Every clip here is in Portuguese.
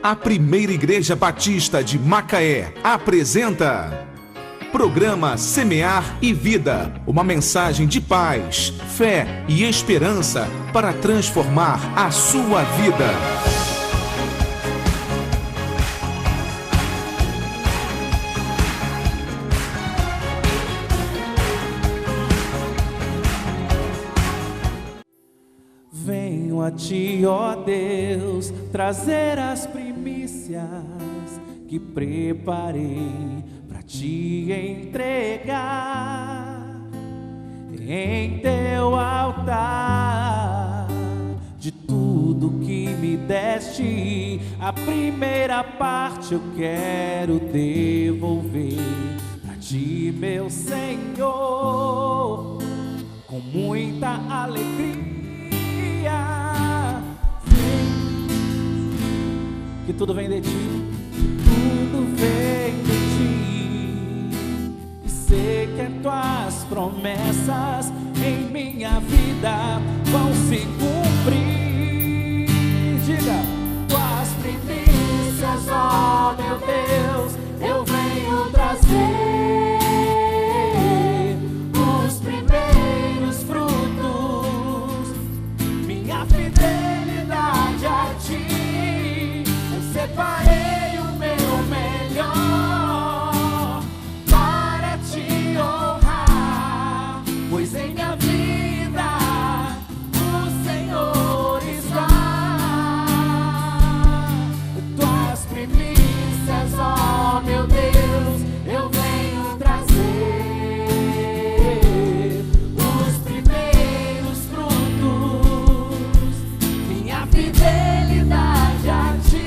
A Primeira Igreja Batista de Macaé apresenta Programa Semear e Vida, uma mensagem de paz, fé e esperança para transformar a sua vida. Venho a ti, ó Deus, trazer as primícias que preparei para te entregar em teu altar. De tudo que me deste, a primeira parte eu quero devolver para ti, meu Senhor, com muita alegria. Que tudo vem de ti, tudo vem de ti. E sei que as tuas promessas em minha vida vão se cumprir. Diga, tuas primícias, ó meu Deus, eu venho trazer. Os primeiros frutos, minha fidelidade a ti. Separei o meu melhor para te honrar, pois em minha vida o Senhor está. Tuas primícias, ó meu Deus, eu venho trazer. Os primeiros frutos, minha fidelidade a ti.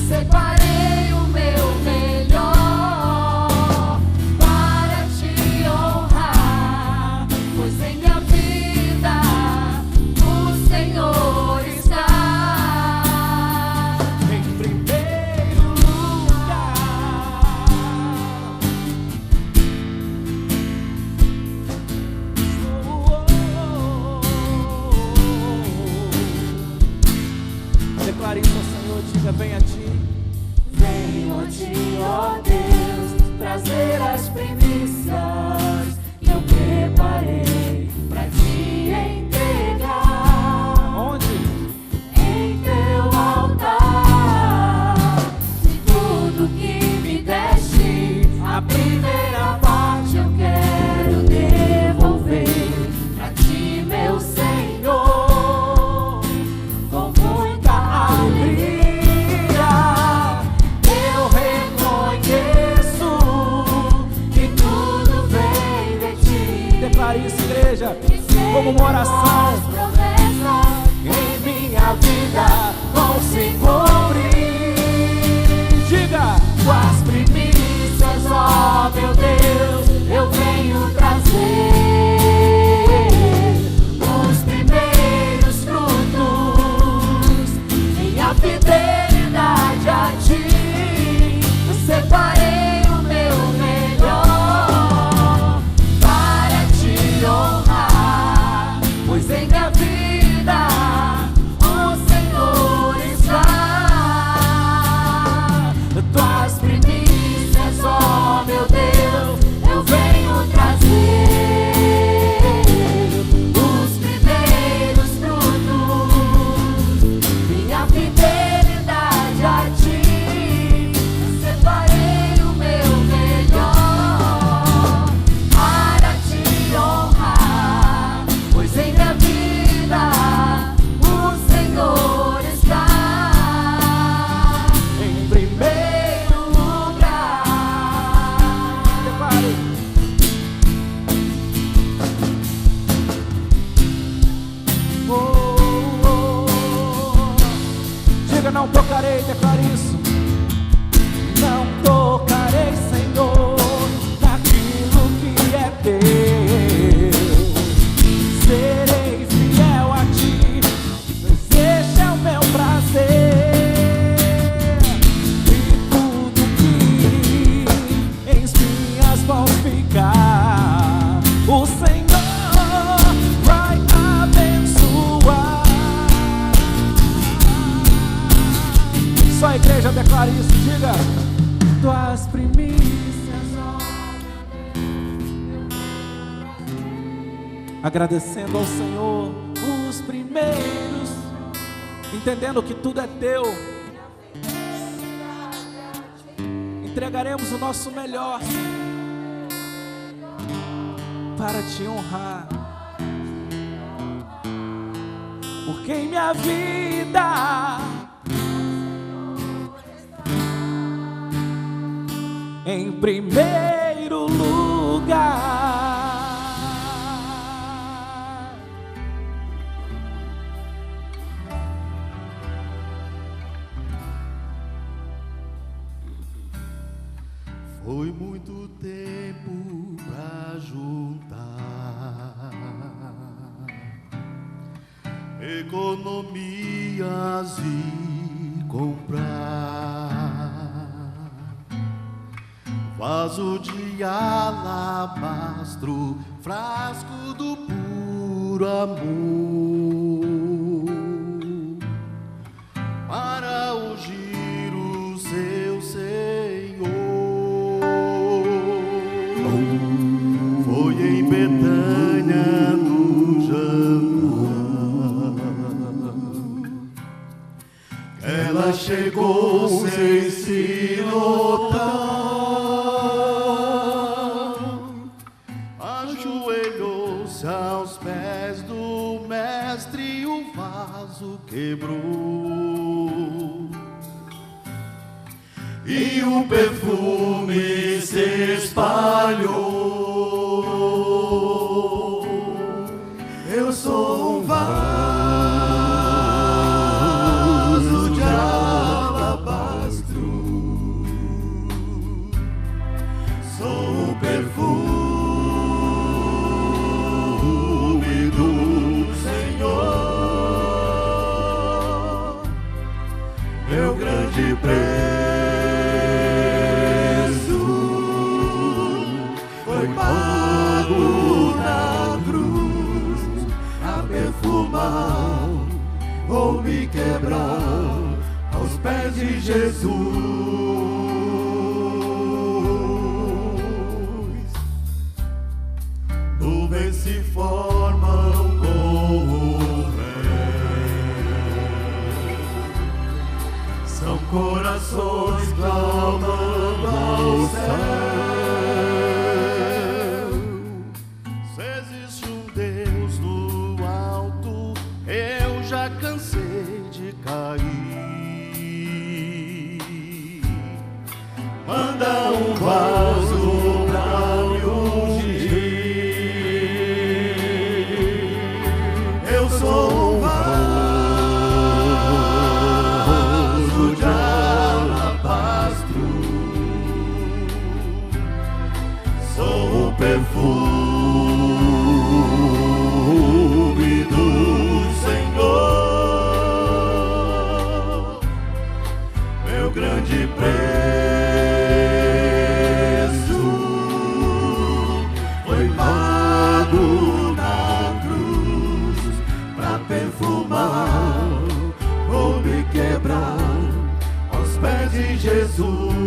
Separei o meu melhor para te honrar, pois em minha vida o Senhor está em primeiro lugar. Declare isso ao Senhor, diga: vem a ti. Venho a ti, ó Deus, trazer as primícias que eu preparei pra te entregar. Onde? Em teu altar. De tudo que me deste, a primeira parte eu quero devolver pra ti, meu Senhor, com muita alegria. Declare isso, igreja, como uma oração. Em minha vida vão se cumprir. Diga, tuas primícias, ó meu Deus, eu venho trazer. Os primeiros frutos, minha fidelidade a ti. Eu separei o meu melhor para te honrar, pois em minha vida o Senhor está. Tuas primícias, ó meu Deus, eu venho trazer. Os primeiros frutos, minha fidelidade a ti. Separei o meu melhor para te honrar, pois em minha vida o Senhor está em primeiro lugar. Declare. Oh, oh, oh. Diga, não tocarei, declare isso. Não tocarei, Senhor, naquilo que é teu. Serei fiel a ti, pois este é o meu prazer. E tudo que em minhas mãos ficar, o Senhor vai abençoar. Só a igreja declara isso, diga. Tuas primícias, ó Deus. Agradecendo ao Senhor os primeiros, entendendo que tudo é teu. Entregaremos o nosso melhor para te honrar, porque em minha vida em primeiro lugar. Foi muito tempo pra juntar economias e comprar vaso de alabastro, frasco do puro amor, para ungir o seu Senhor. Foi em Betânia no jantar, ela chegou sem se notar. Aos pés do mestre o vaso quebrou e o perfume se espalhou. Eu sou um vaso de alabastro, sou o perfume de preço foi pago na cruz, a perfumar ou me quebrar aos pés de Jesus. Nuvens se formam como corações clamando ao céu. Se existe um Deus no alto, eu já cansei de cair. Manda um vaso pra me ungir. Eu sou um vaso perfume do Senhor, meu grande preço foi pago na cruz, pra perfumar ou me quebrar aos pés de Jesus.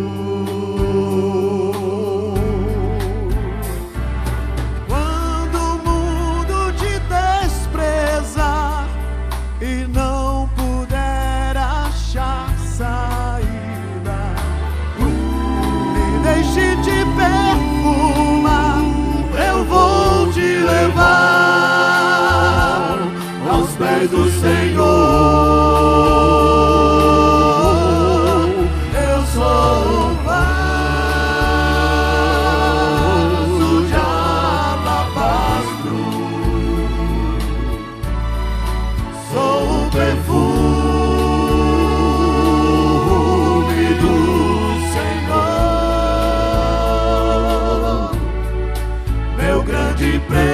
Aos pés do Senhor, eu sou um vaso de alabastro, sou o perfume do Senhor, meu grande preço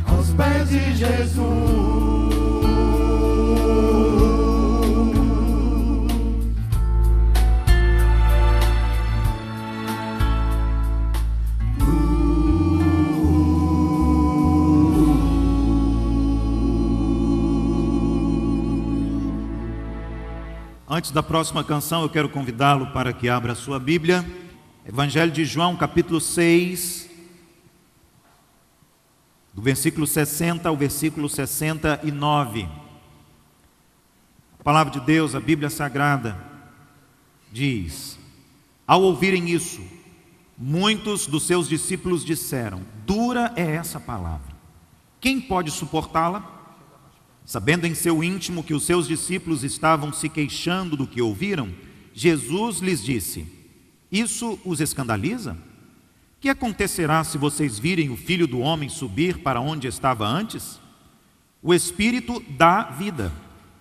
aos pés de Jesus. Antes da próxima canção, eu quero convidá-lo para que abra a sua Bíblia. Evangelho de João, capítulo 6, do versículo 60 ao versículo 69. A palavra de Deus, a Bíblia Sagrada, diz: ao ouvirem isso, muitos dos seus discípulos disseram: dura é essa palavra, quem pode suportá-la? Sabendo em seu íntimo que os seus discípulos estavam se queixando do que ouviram, Jesus lhes disse: isso os escandaliza? Que acontecerá se vocês virem o Filho do Homem subir para onde estava antes? O Espírito dá vida,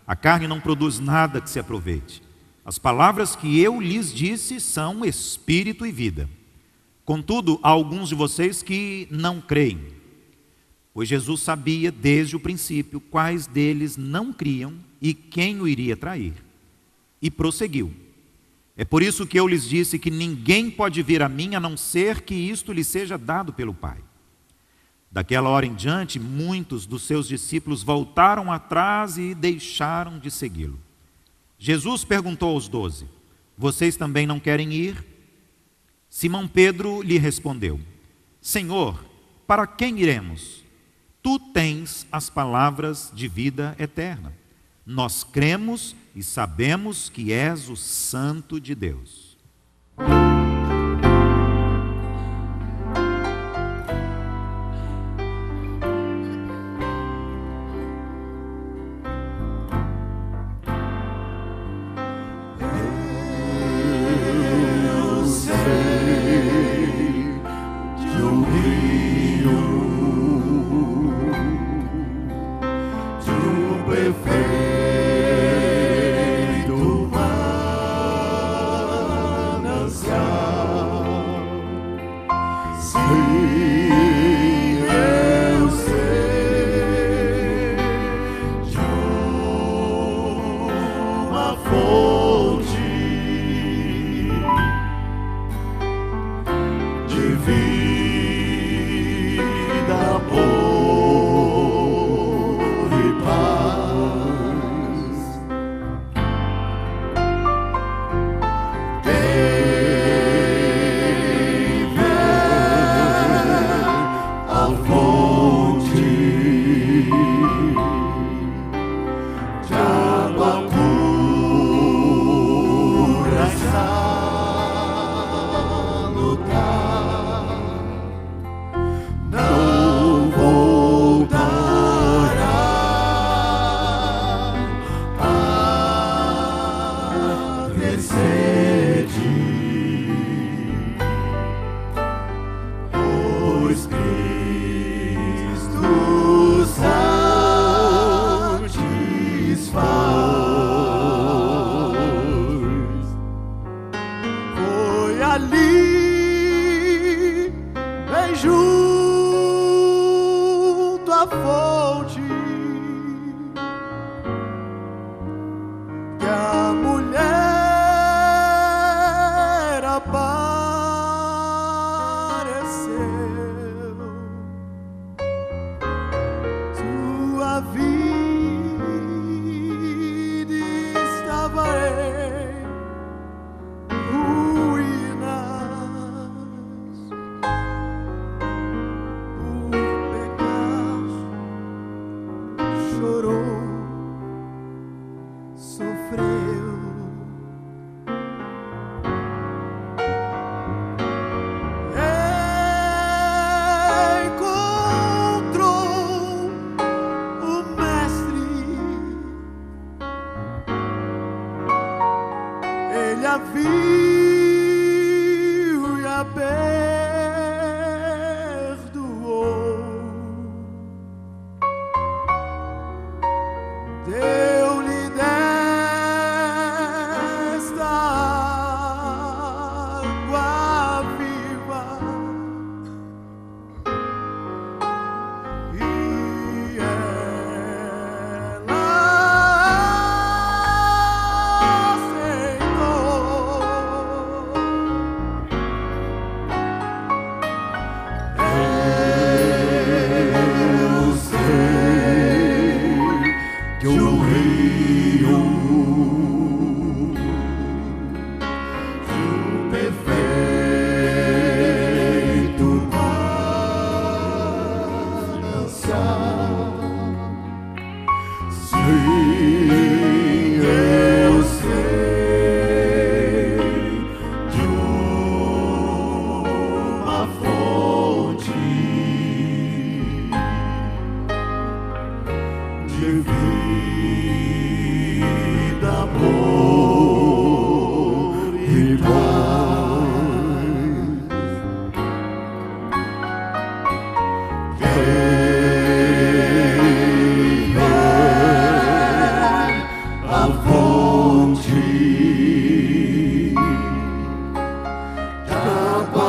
a carne não produz nada que se aproveite. As palavras que eu lhes disse são Espírito e vida. Contudo, há alguns de vocês que não creem. Pois Jesus sabia desde o princípio quais deles não criam e quem o iria trair. E prosseguiu: é por isso que eu lhes disse que ninguém pode vir a mim a não ser que isto lhe seja dado pelo Pai. Daquela hora em diante, muitos dos seus discípulos voltaram atrás e deixaram de segui-lo. Jesus perguntou aos 12: vocês também não querem ir? Simão Pedro lhe respondeu: Senhor, para quem iremos? Tu tens as palavras de vida eterna. Nós cremos e sabemos que és o Santo de Deus.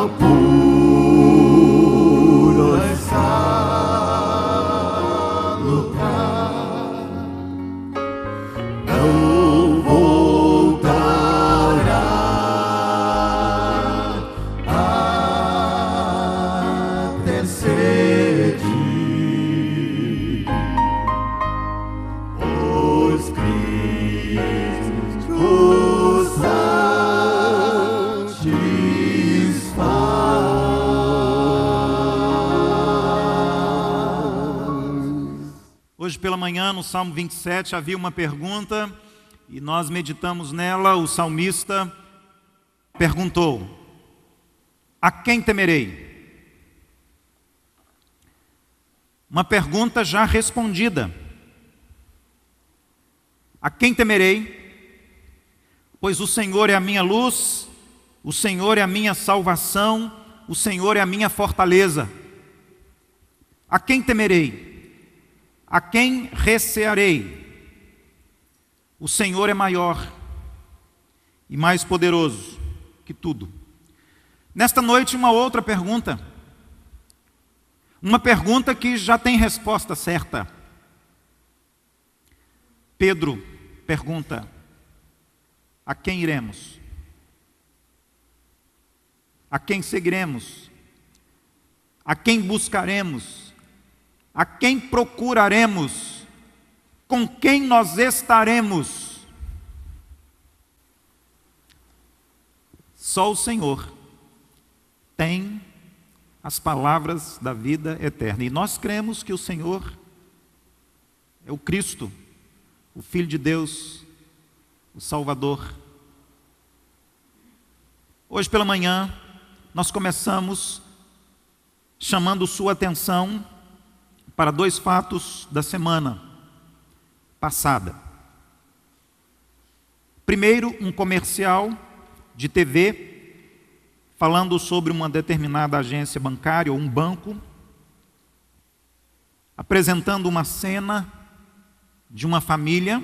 puro está lugar, não voltará a ter sede, pois Cristo Hoje pela manhã, no Salmo 27, havia uma pergunta e nós meditamos nela. O salmista perguntou: a quem temerei? Uma pergunta já respondida. A quem temerei? Pois o Senhor é a minha luz, o Senhor é a minha salvação, o Senhor é a minha fortaleza. A quem temerei? A quem recearei? O Senhor é maior e mais poderoso que tudo. Nesta noite, uma outra pergunta. Uma pergunta que já tem resposta certa. Pedro pergunta: a quem iremos? A quem seguiremos? A quem buscaremos? A quem procuraremos? Com quem nós estaremos? Só o Senhor tem as palavras da vida eterna. E nós cremos que o Senhor é o Cristo, o Filho de Deus, o Salvador. Hoje pela manhã, nós começamos chamando sua atenção para dois fatos da semana passada. Primeiro, um comercial de TV falando sobre uma determinada agência bancária ou um banco, apresentando uma cena de uma família,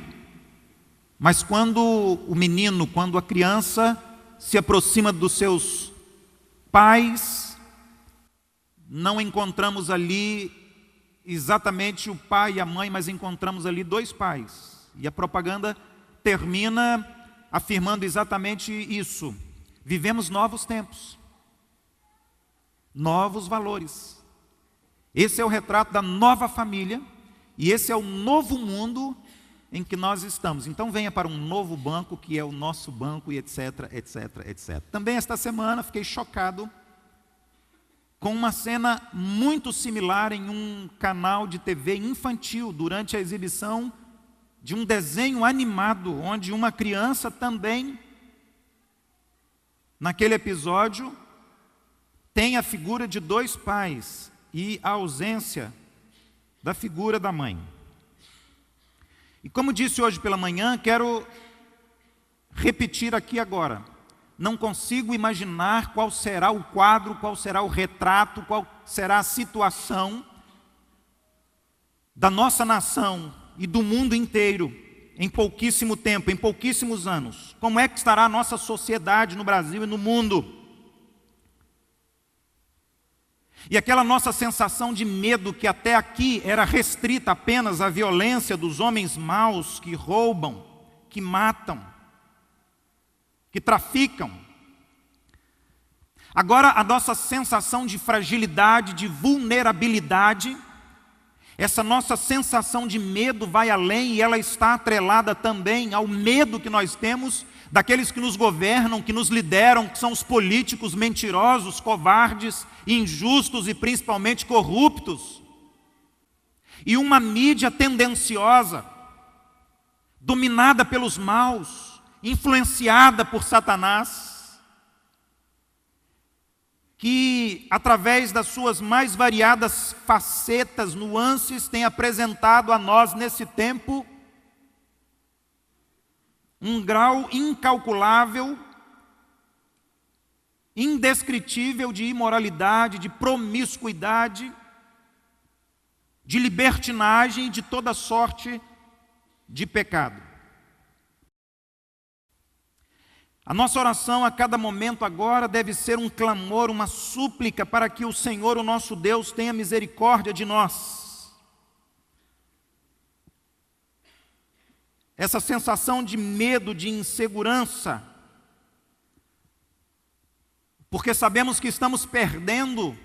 mas quando quando a criança se aproxima dos seus pais, não encontramos ali exatamente o pai e a mãe, mas encontramos ali dois pais. E a propaganda termina afirmando exatamente isso. Vivemos novos tempos, novos valores. Esse é o retrato da nova família e esse é o novo mundo em que nós estamos. Então venha para um novo banco, que é o nosso banco, e etc, etc, etc. Também esta semana fiquei chocado com uma cena muito similar em um canal de TV infantil, durante a exibição de um desenho animado, onde uma criança também, naquele episódio, tem a figura de dois pais e a ausência da figura da mãe. E como disse hoje pela manhã, quero repetir aqui agora. Não consigo imaginar qual será o quadro, qual será o retrato, qual será a situação da nossa nação e do mundo inteiro em pouquíssimo tempo, em pouquíssimos anos. Como é que estará a nossa sociedade no Brasil e no mundo? E aquela nossa sensação de medo que até aqui era restrita apenas à violência dos homens maus que roubam, que matam, que traficam. Agora a nossa sensação de fragilidade, de vulnerabilidade, essa nossa sensação de medo vai além e ela está atrelada também ao medo que nós temos daqueles que nos governam, que nos lideram, que são os políticos mentirosos, covardes, injustos e principalmente corruptos. E uma mídia tendenciosa, dominada pelos maus, influenciada por Satanás, que através das suas mais variadas facetas, nuances, tem apresentado a nós nesse tempo um grau incalculável, indescritível de imoralidade, de promiscuidade, de libertinagem e de toda sorte de pecado. A nossa oração a cada momento agora deve ser um clamor, uma súplica para que o Senhor, o nosso Deus, tenha misericórdia de nós. Essa sensação de medo, de insegurança, porque sabemos que estamos perdendo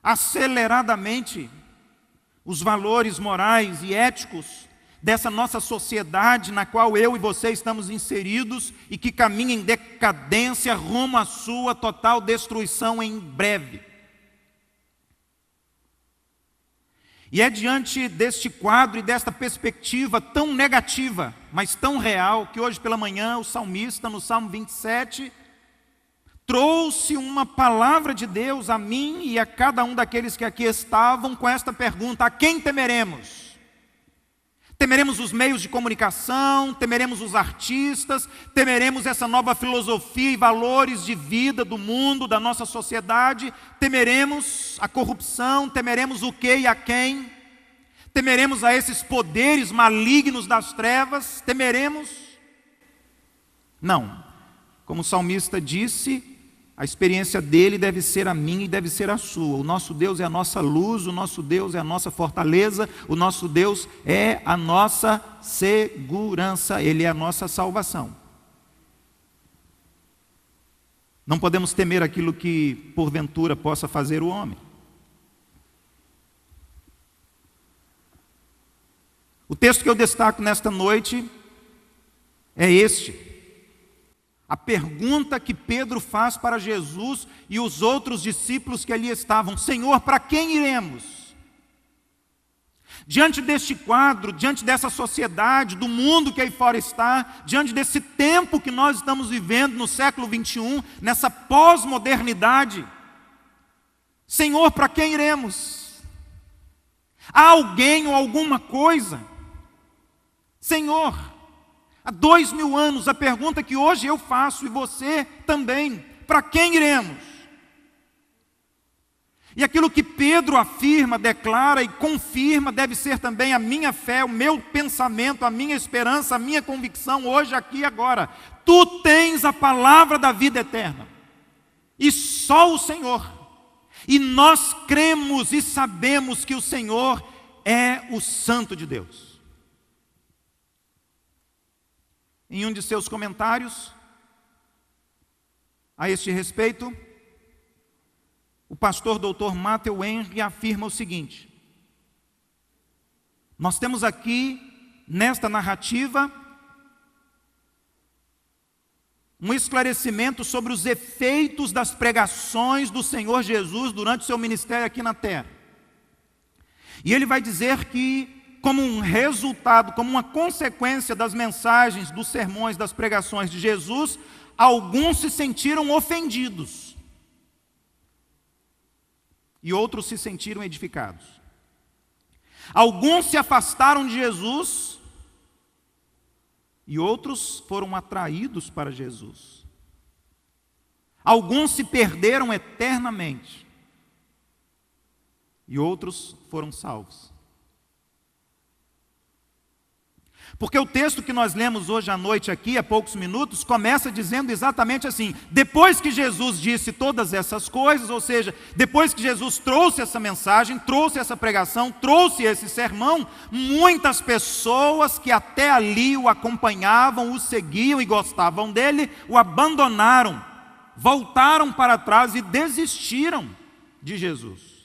aceleradamente os valores morais e éticos dessa nossa sociedade na qual eu e você estamos inseridos e que caminha em decadência rumo à sua total destruição em breve. E é diante deste quadro e desta perspectiva tão negativa, mas tão real, que hoje pela manhã o salmista, no Salmo 27, trouxe uma palavra de Deus a mim e a cada um daqueles que aqui estavam com esta pergunta: a quem temeremos? Temeremos os meios de comunicação, temeremos os artistas, temeremos essa nova filosofia e valores de vida do mundo, da nossa sociedade, temeremos a corrupção, temeremos o que e a quem, temeremos a esses poderes malignos das trevas, temeremos? Não, como o salmista disse, a experiência dele deve ser a minha e deve ser a sua. O nosso Deus é a nossa luz, o nosso Deus é a nossa fortaleza, o nosso Deus é a nossa segurança, Ele é a nossa salvação. Não podemos temer aquilo que porventura possa fazer o homem. O texto que eu destaco nesta noite é este. A pergunta que Pedro faz para Jesus e os outros discípulos que ali estavam: Senhor, para quem iremos? Diante deste quadro, diante dessa sociedade, do mundo que aí fora está, diante desse tempo que nós estamos vivendo no século 21, nessa pós-modernidade, Senhor, para quem iremos? Há alguém ou alguma coisa? Senhor, há 2000 anos, a pergunta que hoje eu faço e você também: para quem iremos? E aquilo que Pedro afirma, declara e confirma deve ser também a minha fé, o meu pensamento, a minha esperança, a minha convicção hoje, aqui e agora. Tu tens a palavra da vida eterna, e só o Senhor. E nós cremos e sabemos que o Senhor é o Santo de Deus. Em um de seus comentários a este respeito, o pastor Dr. Matthew Henry afirma o seguinte: nós temos aqui, nesta narrativa, um esclarecimento sobre os efeitos das pregações do Senhor Jesus durante o seu ministério aqui na terra. E ele vai dizer que, como um resultado, como uma consequência das mensagens, dos sermões, das pregações de Jesus, alguns se sentiram ofendidos e outros se sentiram edificados. Alguns se afastaram de Jesus e outros foram atraídos para Jesus. Alguns se perderam eternamente e outros foram salvos. Porque o texto que nós lemos hoje à noite aqui, há poucos minutos, começa dizendo exatamente assim: depois que Jesus disse todas essas coisas, ou seja, depois que Jesus trouxe essa mensagem, trouxe essa pregação, trouxe esse sermão, muitas pessoas que até ali o acompanhavam, o seguiam e gostavam dele, o abandonaram, voltaram para trás e desistiram de Jesus.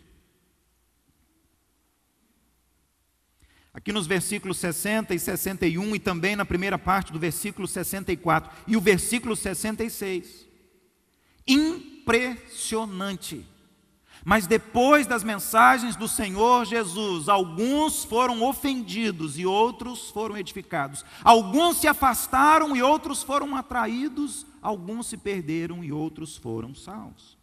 Aqui nos versículos 60 e 61 e também na primeira parte do versículo 64 e o versículo 66. Impressionante. Mas depois das mensagens do Senhor Jesus, alguns foram ofendidos e outros foram edificados. Alguns se afastaram e outros foram atraídos. Alguns se perderam e outros foram salvos.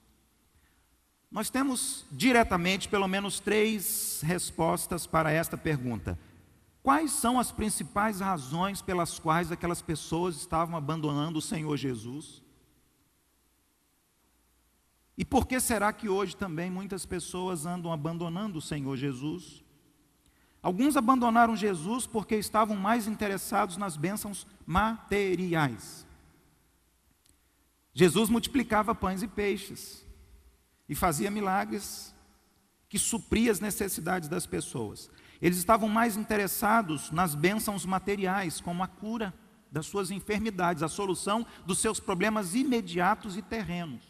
Nós temos diretamente pelo menos 3 respostas para esta pergunta. Quais são as principais razões pelas quais aquelas pessoas estavam abandonando o Senhor Jesus? E por que será que hoje também muitas pessoas andam abandonando o Senhor Jesus? Alguns abandonaram Jesus porque estavam mais interessados nas bênçãos materiais. Jesus multiplicava pães e peixes e fazia milagres que supria as necessidades das pessoas. Eles estavam mais interessados nas bênçãos materiais, como a cura das suas enfermidades, a solução dos seus problemas imediatos e terrenos.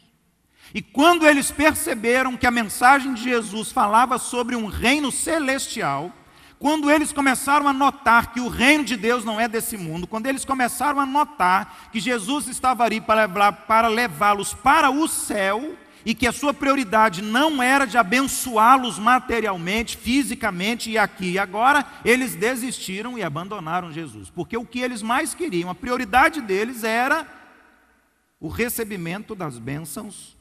E quando eles perceberam que a mensagem de Jesus falava sobre um reino celestial, quando eles começaram a notar que o reino de Deus não é desse mundo, quando eles começaram a notar que Jesus estava ali para levá-los para o céu, e que a sua prioridade não era de abençoá-los materialmente, fisicamente e aqui e agora, eles desistiram e abandonaram Jesus. Porque o que eles mais queriam, a prioridade deles era o recebimento das bênçãos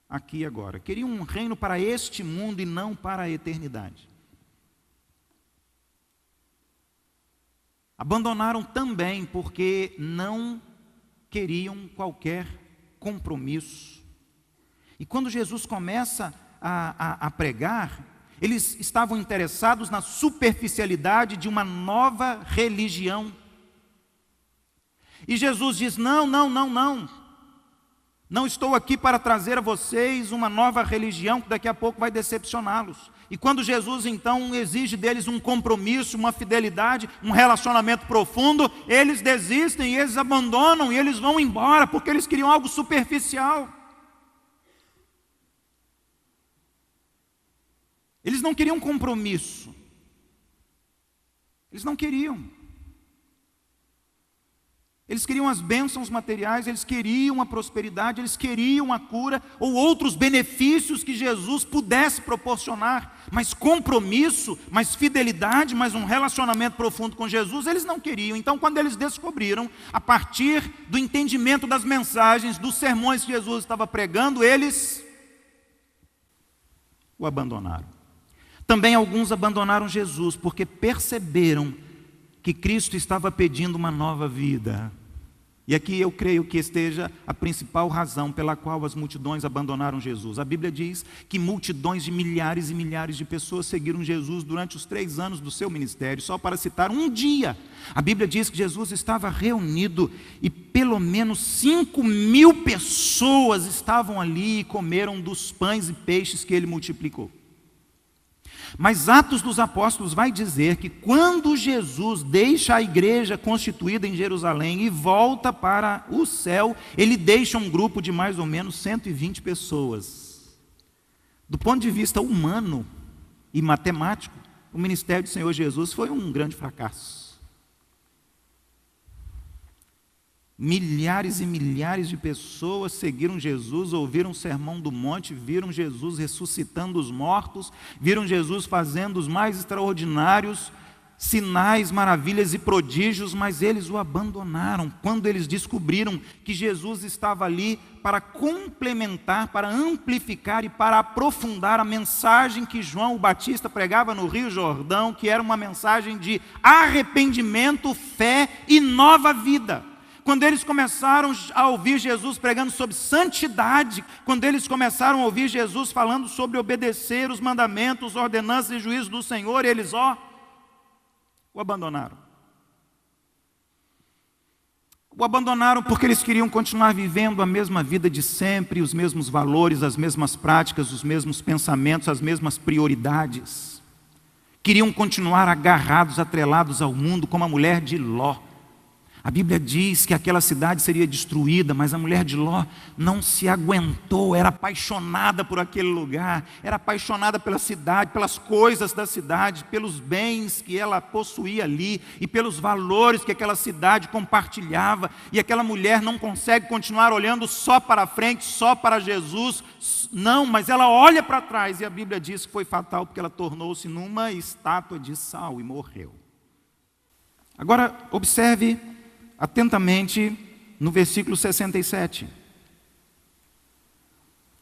aqui e agora. Queriam um reino para este mundo e não para a eternidade. Abandonaram também porque não queriam qualquer compromisso. E quando Jesus começa a pregar, eles estavam interessados na superficialidade de uma nova religião. E Jesus diz: não estou aqui para trazer a vocês uma nova religião que daqui a pouco vai decepcioná-los. E quando Jesus então exige deles um compromisso, uma fidelidade, um relacionamento profundo, eles desistem, e eles abandonam, e eles vão embora, porque eles queriam algo superficial. Eles não queriam compromisso. Eles não queriam. Eles queriam as bênçãos materiais, eles queriam a prosperidade, eles queriam a cura ou outros benefícios que Jesus pudesse proporcionar, mas compromisso, mais fidelidade, mais um relacionamento profundo com Jesus, eles não queriam. Então, quando eles descobriram, a partir do entendimento das mensagens, dos sermões que Jesus estava pregando, eles o abandonaram. Também alguns abandonaram Jesus porque perceberam que Cristo estava pedindo uma nova vida. E aqui eu creio que esteja a principal razão pela qual as multidões abandonaram Jesus. A Bíblia diz que multidões de milhares e milhares de pessoas seguiram Jesus durante os 3 anos do seu ministério. Só para citar um dia, a Bíblia diz que Jesus estava reunido e pelo menos 5.000 pessoas estavam ali e comeram dos pães e peixes que ele multiplicou. Mas Atos dos Apóstolos vai dizer que quando Jesus deixa a igreja constituída em Jerusalém e volta para o céu, ele deixa um grupo de mais ou menos 120 pessoas. Do ponto de vista humano e matemático, o ministério do Senhor Jesus foi um grande fracasso. Milhares e milhares de pessoas seguiram Jesus, ouviram o sermão do monte, viram Jesus ressuscitando os mortos, viram Jesus fazendo os mais extraordinários sinais, maravilhas e prodígios, mas eles o abandonaram quando eles descobriram que Jesus estava ali para complementar, para amplificar e para aprofundar a mensagem que João o Batista pregava no Rio Jordão, que era uma mensagem de arrependimento, fé e nova vida. Quando eles começaram a ouvir Jesus pregando sobre santidade, quando eles começaram a ouvir Jesus falando sobre obedecer os mandamentos, ordenanças e juízos do Senhor, eles o abandonaram. O abandonaram porque eles queriam continuar vivendo a mesma vida de sempre, os mesmos valores, as mesmas práticas, os mesmos pensamentos, as mesmas prioridades. Queriam continuar agarrados, atrelados ao mundo, como a mulher de Ló. A Bíblia diz que aquela cidade seria destruída, mas a mulher de Ló não se aguentou, era apaixonada por aquele lugar, era apaixonada pela cidade, pelas coisas da cidade, pelos bens que ela possuía ali e pelos valores que aquela cidade compartilhava. E aquela mulher não consegue continuar olhando só para frente, só para Jesus, não, mas ela olha para trás, e a Bíblia diz que foi fatal porque ela tornou-se numa estátua de sal e morreu. Agora observe atentamente no versículo 67.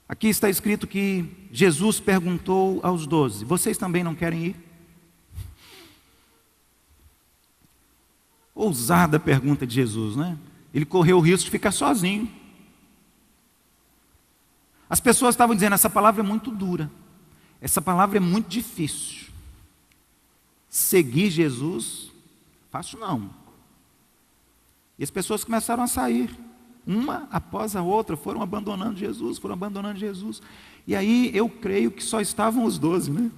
Aqui está escrito que Jesus perguntou aos 12: vocês também não querem ir? Ousada pergunta de Jesus, né? Ele correu o risco de ficar sozinho. As pessoas estavam dizendo: essa palavra é muito dura, essa palavra é muito difícil. Seguir Jesus, fácil não. E as pessoas começaram a sair, uma após a outra, foram abandonando Jesus, foram abandonando Jesus. E aí eu creio que só estavam os 12, né?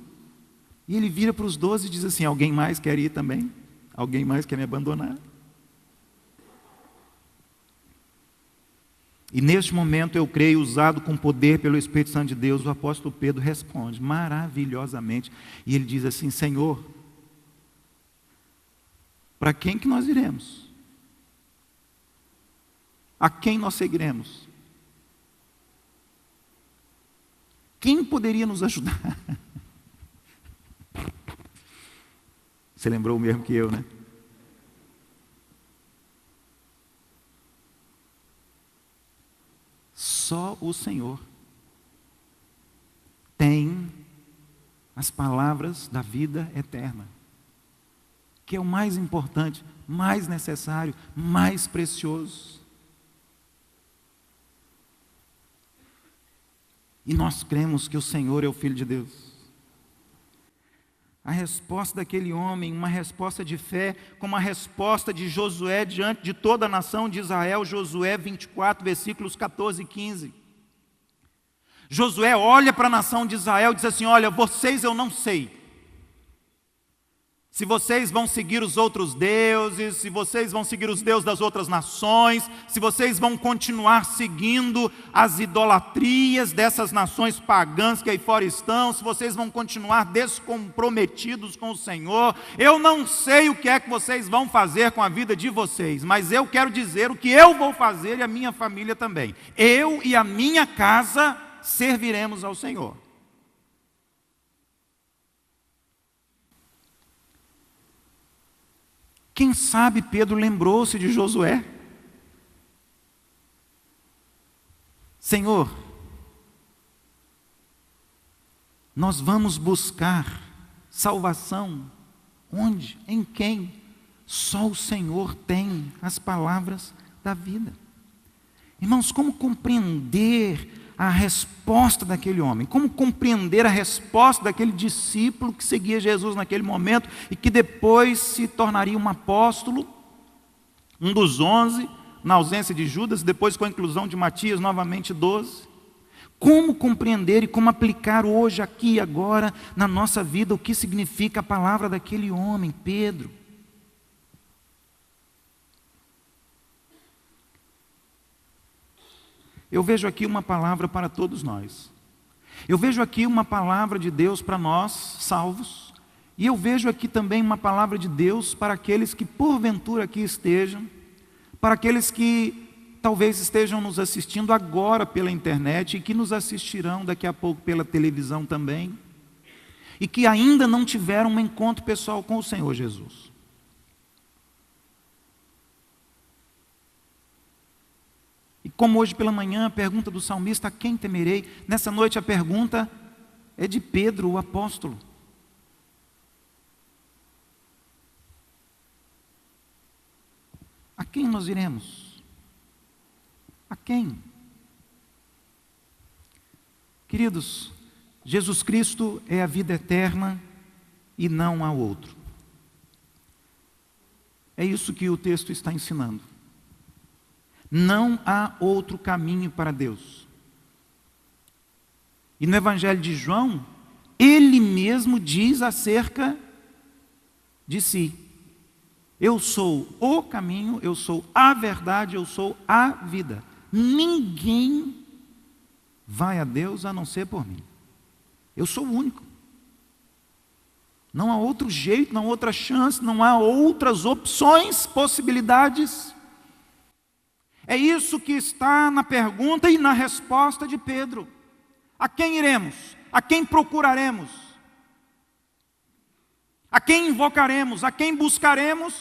E ele vira para os 12 e diz assim: alguém mais quer ir também? Alguém mais quer me abandonar? E neste momento eu creio, usado com poder pelo Espírito Santo de Deus, o apóstolo Pedro responde maravilhosamente. E ele diz assim: Senhor, para quem que nós iremos? A quem nós seguiremos? Quem poderia nos ajudar? Você lembrou o mesmo que eu, né? Só o Senhor tem as palavras da vida eterna, que é o mais importante, mais necessário, mais precioso. E nós cremos que o Senhor é o Filho de Deus. A resposta daquele homem, uma resposta de fé, como a resposta de Josué diante de toda a nação de Israel, Josué 24, versículos 14 e 15. Josué olha para a nação de Israel e diz assim: olha, vocês eu não sei se vocês vão seguir os outros deuses, se vocês vão seguir os deuses das outras nações, se vocês vão continuar seguindo as idolatrias dessas nações pagãs que aí fora estão, se vocês vão continuar descomprometidos com o Senhor. Eu não sei o que é que vocês vão fazer com a vida de vocês, mas eu quero dizer o que eu vou fazer e a minha família também. Eu e a minha casa serviremos ao Senhor. Quem sabe Pedro lembrou-se de Josué. Senhor, nós vamos buscar salvação. Onde? Em quem? Só o Senhor tem as palavras da vida. Irmãos, como compreender a resposta daquele homem? Como compreender a resposta daquele discípulo que seguia Jesus naquele momento e que depois se tornaria um apóstolo, um dos 11, na ausência de Judas, depois com a inclusão de Matias, novamente 12? Como compreender e como aplicar hoje, aqui e agora, na nossa vida, o que significa a palavra daquele homem, Pedro? Eu vejo aqui uma palavra para todos nós. Eu vejo aqui uma palavra de Deus para nós, salvos. E eu vejo aqui também uma palavra de Deus para aqueles que porventura aqui estejam, para aqueles que talvez estejam nos assistindo agora pela internet e que nos assistirão daqui a pouco pela televisão também, e que ainda não tiveram um encontro pessoal com o Senhor Jesus. E como hoje pela manhã a pergunta do salmista: a quem temerei? Nessa noite a pergunta é de Pedro, o apóstolo. A quem nós iremos? A quem? Queridos, Jesus Cristo é a vida eterna e não há outro. É isso que o texto está ensinando. Não há outro caminho para Deus. E no Evangelho de João, ele mesmo diz acerca de si: eu sou o caminho, eu sou a verdade, eu sou a vida. Ninguém vai a Deus a não ser por mim. Eu sou o único. Não há outro jeito, não há outra chance, não há outras opções, possibilidades. É isso que está na pergunta e na resposta de Pedro. A quem iremos? A quem procuraremos? A quem invocaremos? A quem buscaremos?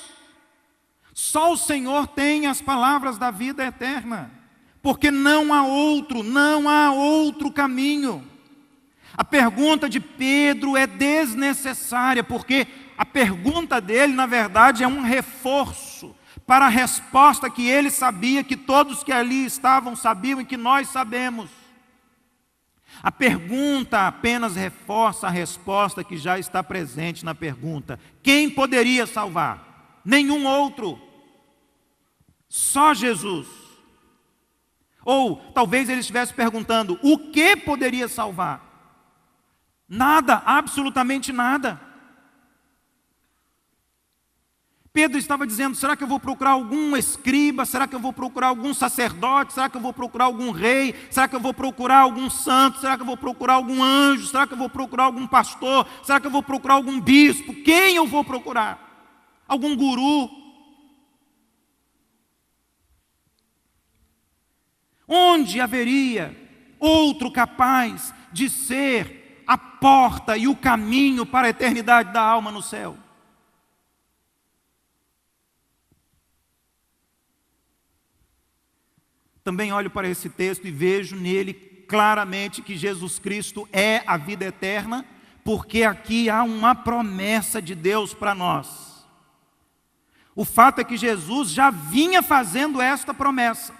Só o Senhor tem as palavras da vida eterna, porque não há outro caminho. A pergunta de Pedro é desnecessária, porque a pergunta dele, na verdade, é um reforço para a resposta que ele sabia, que todos que ali estavam sabiam e que nós sabemos. A pergunta apenas reforça a resposta que já está presente na pergunta: quem poderia salvar? Nenhum outro. Só Jesus. Ou talvez ele estivesse perguntando: o que poderia salvar? Nada, absolutamente nada. Pedro estava dizendo: será que eu vou procurar algum escriba? Será que eu vou procurar algum sacerdote? Será que eu vou procurar algum rei? Será que eu vou procurar algum santo? Será que eu vou procurar algum anjo? Será que eu vou procurar algum pastor? Será que eu vou procurar algum bispo? Quem eu vou procurar? Algum guru? Onde haveria outro capaz de ser a porta e o caminho para a eternidade da alma no céu? Também olho para esse texto e vejo nele claramente que Jesus Cristo é a vida eterna, porque aqui há uma promessa de Deus para nós. O fato é que Jesus já vinha fazendo esta promessa.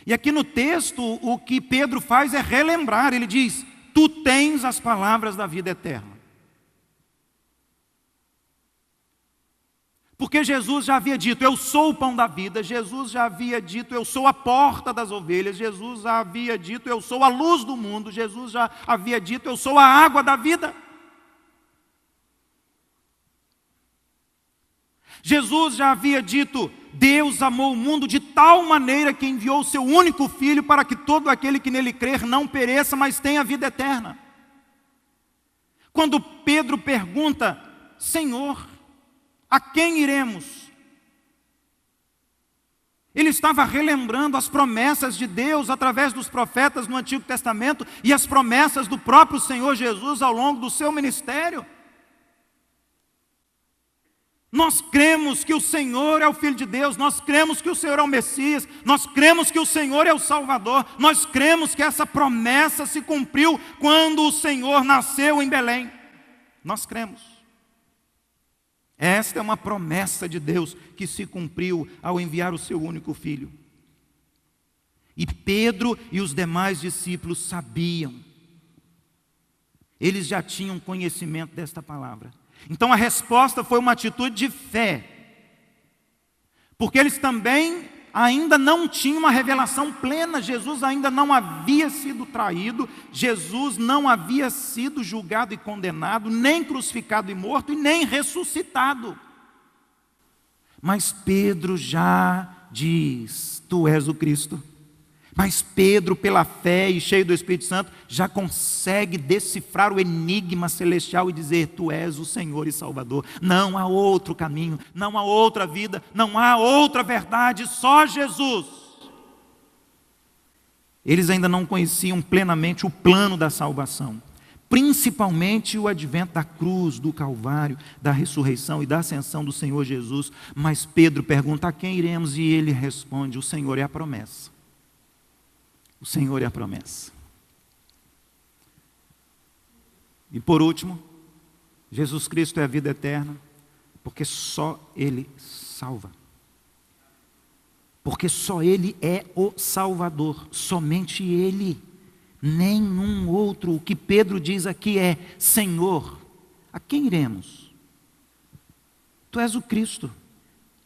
E aqui no texto, o que Pedro faz é relembrar. Ele diz: tu tens as palavras da vida eterna. Porque Jesus já havia dito: eu sou o pão da vida. Jesus já havia dito: eu sou a porta das ovelhas. Jesus já havia dito: eu sou a luz do mundo. Jesus já havia dito: eu sou a água da vida. Jesus já havia dito: Deus amou o mundo de tal maneira que enviou o seu único Filho para que todo aquele que nele crer não pereça, mas tenha vida eterna. Quando Pedro pergunta: Senhor, a quem iremos? Ele estava relembrando as promessas de Deus através dos profetas no Antigo Testamento e as promessas do próprio Senhor Jesus ao longo do seu ministério. Nós cremos que o Senhor é o Filho de Deus, nós cremos que o Senhor é o Messias, nós cremos que o Senhor é o Salvador, nós cremos que essa promessa se cumpriu quando o Senhor nasceu em Belém. Nós cremos. Esta é uma promessa de Deus que se cumpriu ao enviar o seu único Filho. E Pedro e os demais discípulos sabiam. Eles já tinham conhecimento desta palavra. Então a resposta foi uma atitude de fé. Porque eles também ainda não tinham uma revelação plena. Jesus ainda não havia sido traído. Jesus não havia sido julgado e condenado, nem crucificado e morto, e nem ressuscitado. Mas Pedro já diz: tu és o Cristo. Mas Pedro, pela fé e cheio do Espírito Santo, já consegue decifrar o enigma celestial e dizer: tu és o Senhor e Salvador. Não há outro caminho, não há outra vida, não há outra verdade, só Jesus. Eles ainda não conheciam plenamente o plano da salvação, principalmente o advento da cruz, do Calvário, da ressurreição e da ascensão do Senhor Jesus. Mas Pedro pergunta: a quem iremos? E ele responde: o Senhor é a promessa. O Senhor é a promessa. E por último, Jesus Cristo é a vida eterna, porque só Ele salva. Porque só Ele é o Salvador, somente Ele, nenhum outro. O que Pedro diz aqui é: Senhor, a quem iremos? Tu és o Cristo,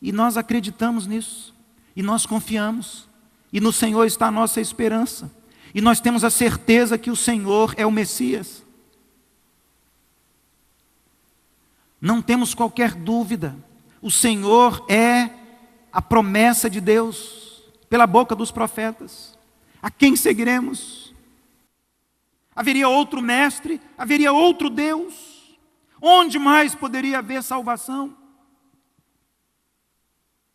e nós acreditamos nisso, e nós confiamos. E no Senhor está a nossa esperança. E nós temos a certeza que o Senhor é o Messias. Não temos qualquer dúvida. O Senhor é a promessa de Deus pela boca dos profetas. A quem seguiremos? Haveria outro mestre? Haveria outro Deus? Onde mais poderia haver salvação?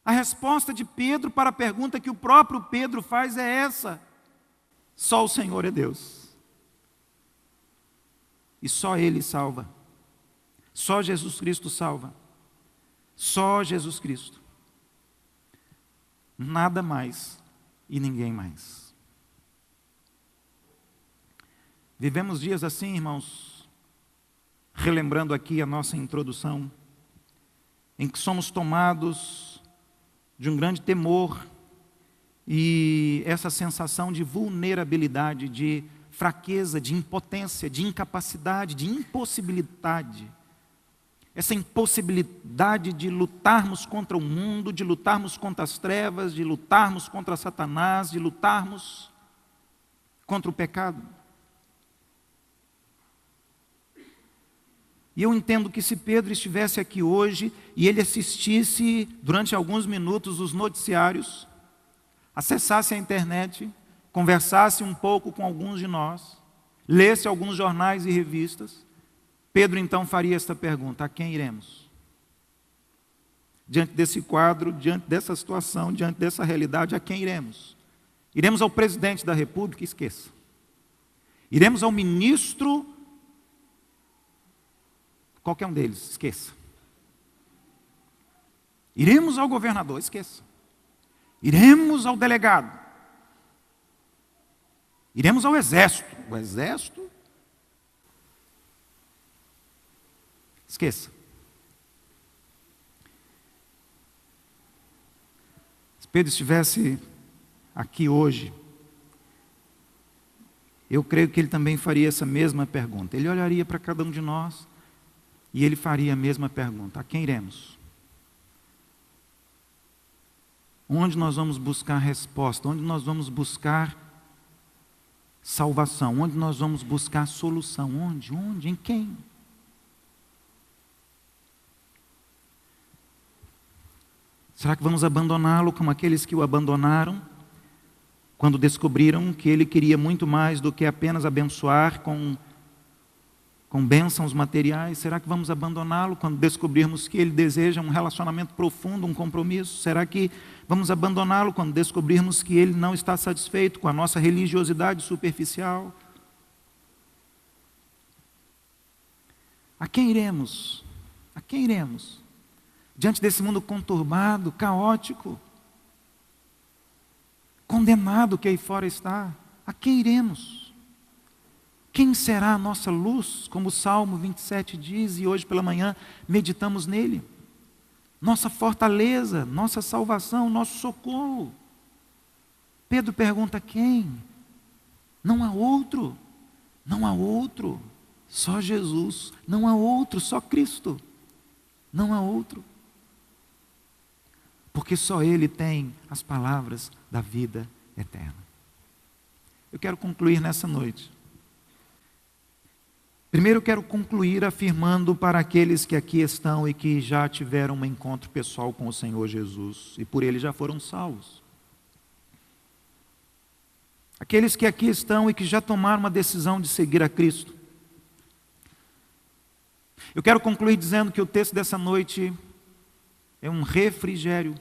A resposta de Pedro para a pergunta que o próprio Pedro faz é essa: só o Senhor é Deus. E só Ele salva. Só Jesus Cristo salva. Só Jesus Cristo. Nada mais e ninguém mais. Vivemos dias assim, irmãos, relembrando aqui a nossa introdução, em que somos tomados de um grande temor e essa sensação de vulnerabilidade, de fraqueza, de impotência, de incapacidade, de impossibilidade. essa impossibilidade de lutarmos contra o mundo, de lutarmos contra as trevas, de lutarmos contra Satanás, de lutarmos contra o pecado. E eu entendo que se Pedro estivesse aqui hoje e ele assistisse durante alguns minutos os noticiários, acessasse a internet, conversasse um pouco com alguns de nós, lesse alguns jornais e revistas, Pedro então faria esta pergunta: a quem iremos? Diante desse quadro, diante dessa situação, diante dessa realidade, a quem iremos? Iremos ao presidente da República? Esqueça. Iremos ao ministro? Qualquer um deles, esqueça. Iremos ao governador? Esqueça. Iremos ao delegado? Iremos ao exército? O exército? Esqueça. Se Pedro estivesse aqui hoje, eu creio que ele também faria essa mesma pergunta. Ele olharia para cada um de nós e ele faria a mesma pergunta: a quem iremos? Onde nós vamos buscar resposta? Onde nós vamos buscar salvação? Onde nós vamos buscar solução? Onde? Onde? Em quem? Será que vamos abandoná-lo como aqueles que o abandonaram, quando descobriram que ele queria muito mais do que apenas abençoar com bênçãos materiais? Será que vamos abandoná-lo quando descobrirmos que ele deseja um relacionamento profundo, um compromisso? Será que vamos abandoná-lo quando descobrirmos que ele não está satisfeito com a nossa religiosidade superficial? A quem iremos? A quem iremos? Diante desse mundo conturbado, caótico, condenado que aí fora está, a quem iremos? Quem será a nossa luz? Como o Salmo 27 diz, e hoje pela manhã meditamos nele. Nossa fortaleza, nossa salvação, nosso socorro. Pedro pergunta: quem? Não há outro, não há outro, só Jesus, não há outro, só Cristo, não há outro. Porque só Ele tem as palavras da vida eterna. Eu quero concluir nessa noite. Primeiro eu quero concluir afirmando para aqueles que aqui estão e que já tiveram um encontro pessoal com o Senhor Jesus e por Ele já foram salvos. Aqueles que aqui estão e que já tomaram uma decisão de seguir a Cristo. Eu quero concluir dizendo que o texto dessa noite é um refrigério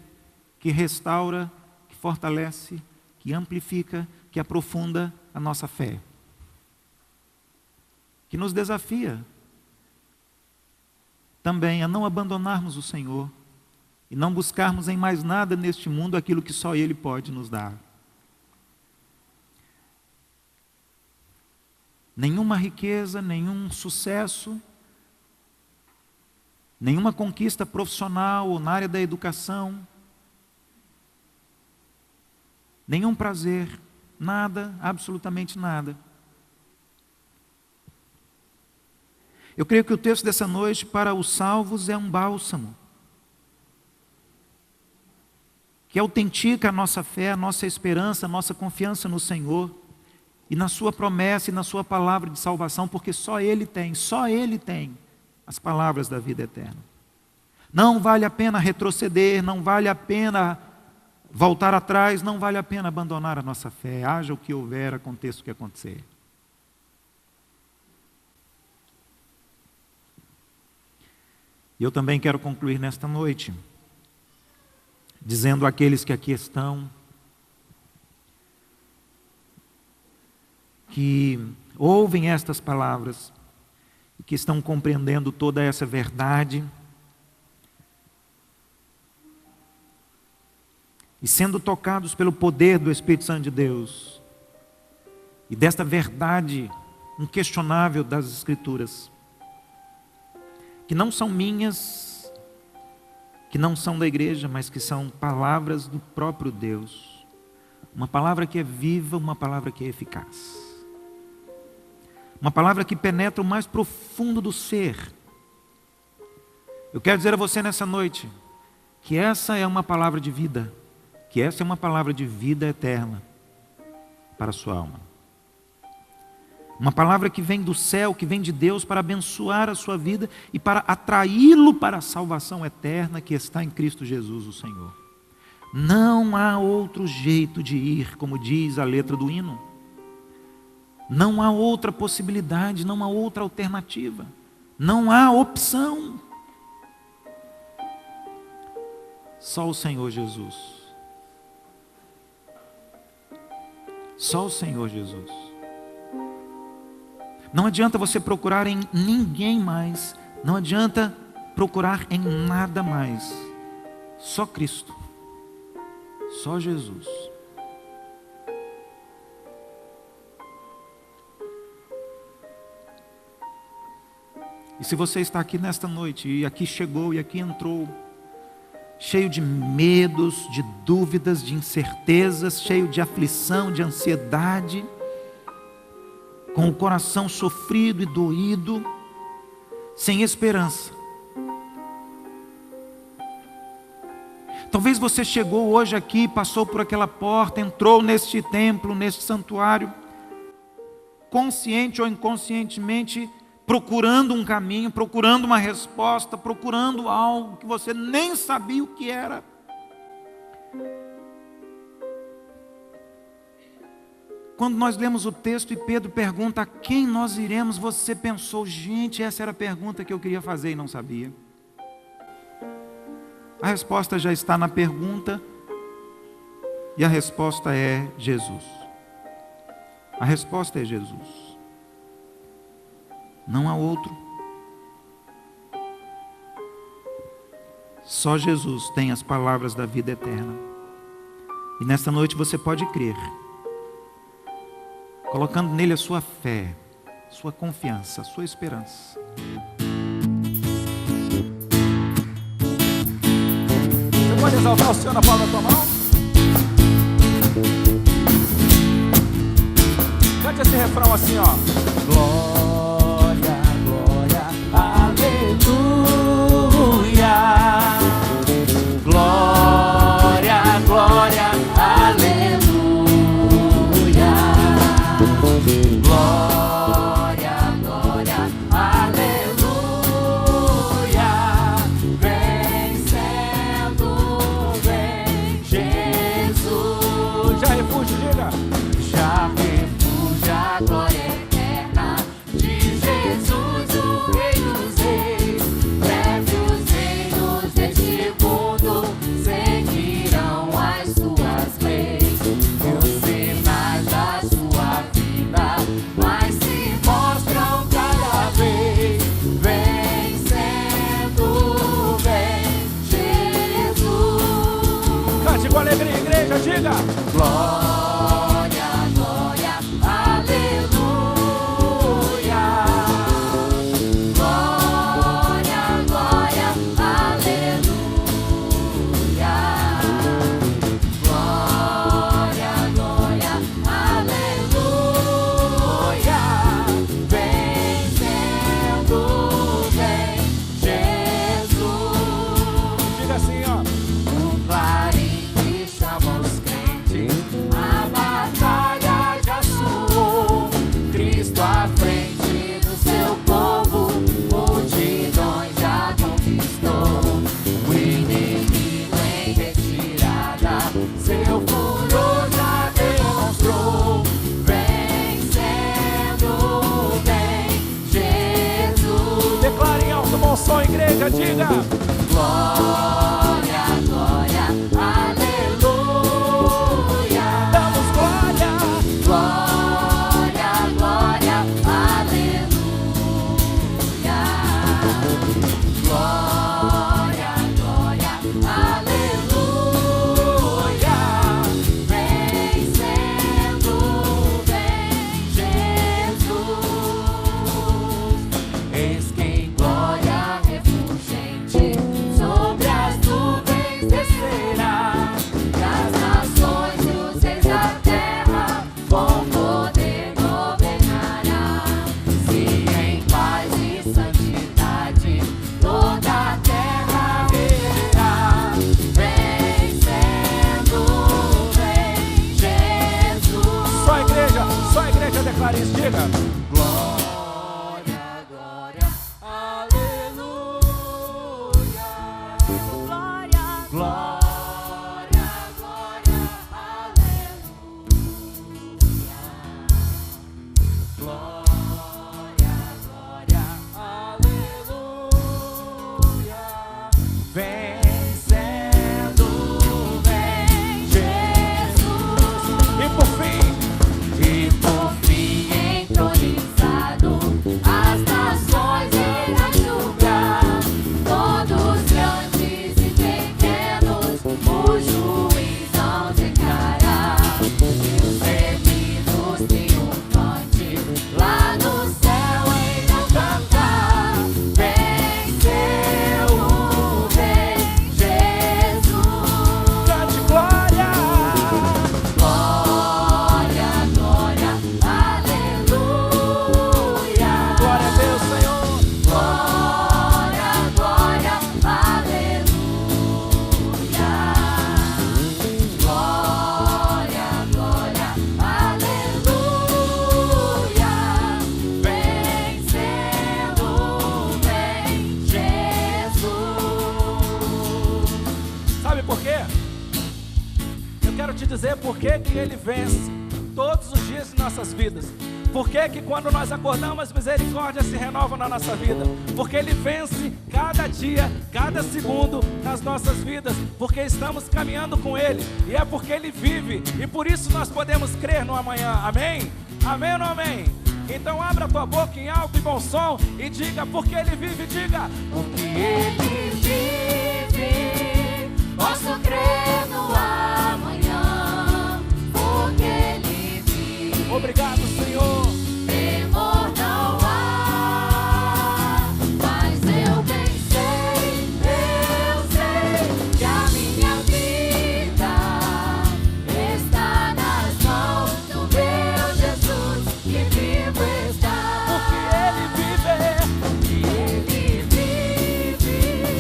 que restaura, que fortalece, que amplifica, que aprofunda a nossa fé. Que nos desafia também a não abandonarmos o Senhor e não buscarmos em mais nada neste mundo aquilo que só Ele pode nos dar. Nenhuma riqueza, nenhum sucesso, nenhuma conquista profissional ou na área da educação, nenhum prazer, nada, absolutamente nada. Eu creio que o texto dessa noite para os salvos é um bálsamo, que autentica a nossa fé, a nossa esperança, a nossa confiança no Senhor e na sua promessa e na sua palavra de salvação, porque só Ele tem as palavras da vida eterna. Não vale a pena retroceder, não vale a pena voltar atrás, não vale a pena abandonar a nossa fé, haja o que houver, aconteça o que acontecer. E eu também quero concluir nesta noite, dizendo àqueles que aqui estão, que ouvem estas palavras, que estão compreendendo toda essa verdade, e sendo tocados pelo poder do Espírito Santo de Deus, e desta verdade inquestionável das Escrituras, que não são minhas, que não são da igreja, mas que são palavras do próprio Deus. Uma palavra que é viva, uma palavra que é eficaz. Uma palavra que penetra o mais profundo do ser. Eu quero dizer a você nessa noite que essa é uma palavra de vida, que essa é uma palavra de vida eterna para a sua alma. Uma palavra que vem do céu, que vem de Deus para abençoar a sua vida e para atraí-lo para a salvação eterna que está em Cristo Jesus, o Senhor. Não há outro jeito de ir, como diz a letra do hino. Não há outra possibilidade, não há outra alternativa. Não há opção. Só o Senhor Jesus. Só o Senhor Jesus. Não adianta você procurar em ninguém mais. Não adianta procurar em nada mais. Só Cristo. Só Jesus. E se você está aqui nesta noite, e aqui chegou, e aqui entrou, cheio de medos, de dúvidas, de incertezas, cheio de aflição, de ansiedade, com o coração sofrido e doído, sem esperança. Talvez você chegou hoje aqui, passou por aquela porta, entrou neste templo, neste santuário, consciente ou inconscientemente, procurando um caminho, procurando uma resposta, procurando algo que você nem sabia o que era. Quando nós lemos o texto e Pedro pergunta a quem nós iremos, você pensou, gente, essa era a pergunta que eu queria fazer e não sabia. A resposta já está na pergunta e a resposta é Jesus. A resposta é Jesus. Não há outro. Só Jesus tem as palavras da vida eterna. E nesta noite você pode crer, colocando nele a sua fé, sua confiança, a sua esperança. Você pode exaltar o Senhor na palma da tua mão? Cante esse refrão assim, ó. Glória, glória, aleluia. Glória, glória, aleluia. Glória, glória, aleluia. Vencendo, vem Jesus. Já refúgio, diga. Já refúgio a glória eterna de Jesus, o Rei dos Reis. Breve os reinos deste mundo seguirão as suas leis. E os sinais da sua vida mais se mostram cada vez. Vencendo, vem Jesus. Cante com alegria, igreja, diga. Glória, glória, aleluia. Glória, glória, aleluia. Glória, glória, aleluia. Vencendo, vem Jesus. Diga assim, ó. O clarim que chama os crentes, a batalha já soou. Cristo à frente do seu povo, multidões já conquistou. O inimigo em retirada, seu furor já demonstrou. Vencendo, vem Jesus. Declare em alto bom som, igreja, diga. Glória, glória, aleluia. Damos glória. Glória, glória, aleluia. Glória, glória, aleluia. Vencendo, vem Jesus. Eis que em glória refulgente sobre as nariz, diga. Glória, glória, aleluia. Glória, glória, glória, aleluia. Glória, glória, aleluia. Vencendo, vem Jesus. E por fim, Por fim entronizado, as nações irão julgar, todos grandes e pequenos, o juiz hão de encarar. E os remidos triunfantes lá no céu irão cantar. Venceu o Rei Jesus. cante glória. Glória, glória, aleluia. Glória a Deus, Senhor. Glória, glória, aleluia. Glória, glória, aleluia. Vencendo vem Jesus. Sabe por quê? Eu quero te dizer por que que Ele vence todos os dias de nossas vidas. Por que que quando nós acordamos, as misericórdias se renovam na nossa vida? Porque Ele vence cada dia, cada segundo nas nossas vidas. Porque estamos caminhando com Ele. E é porque Ele vive. E por isso nós podemos crer no amanhã. Amém? Amém ou não amém? Então abra a tua boca em alto e bom som e diga, porque Ele vive, diga. Porque Ele vive, posso crer no amanhã. Porque Ele vive, Obrigado, Senhor. temor não há. Mas eu bem sei que a minha vida está nas mãos do meu Jesus, que vivo está. Porque Ele vive. Porque Ele vive,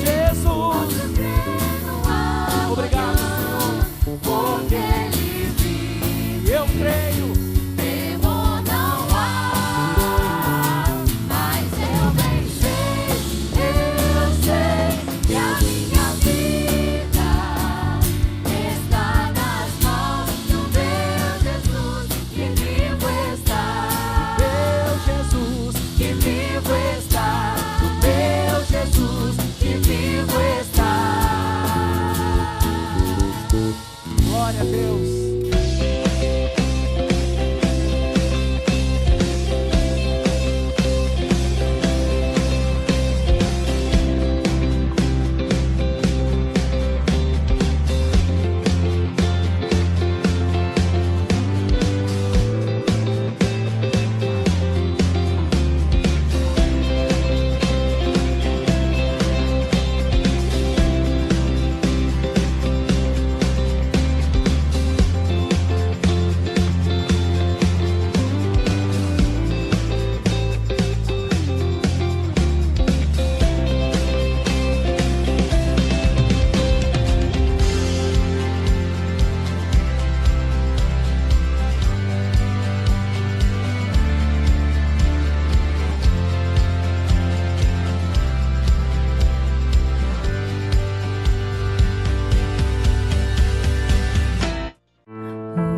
Jesus. posso crer no amanhã. Obrigado, Senhor. Porque Ele vive, Eu creio. temor não há. Mas eu bem sei que a minha vida está nas mãos do meu Jesus, que vivo está. Meu Jesus, Que vivo está, o meu Jesus, que vivo está. glória a Deus.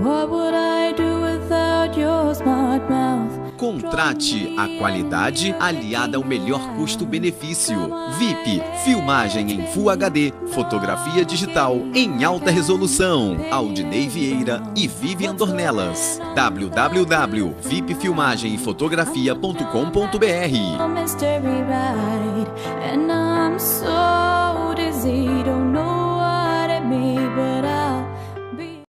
What would I do without your smart mouth? Contrate a qualidade aliada ao melhor custo-benefício. VIP, filmagem em Full HD, fotografia digital em alta resolução. Aldinei Vieira e Vivian Dornelas. www.vipfilmagemefotografia.com.br. A mystery ride, and